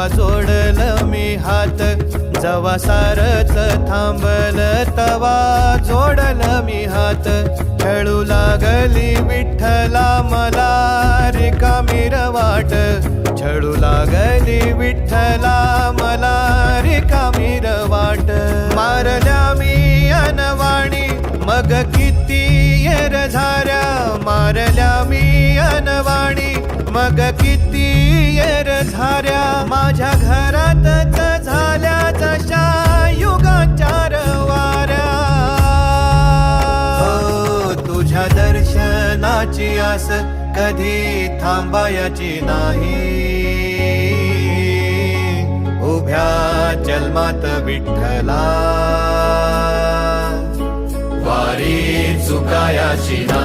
तवा जोडल मी हात, जवा सारच थांबल तवा जोडल मी हात. खेळू लागली विठ्ठला मला रिकामी वाट, छळू लागली विठ्ठला मला रिकामी वाट. मारल्या मी अनवाणी मग किती येर झाऱ्या, मारल्या मी अनवाणी मग किती येर झाऱ्या. माझ्या घरातच झाल्या जशा युगांच्या वाऱ्या. हो तुझ्या दर्शनाची आस कधी थांबायची नाही, उभ्या जन्मात विठ्ठला वारी चुकायाची नाही.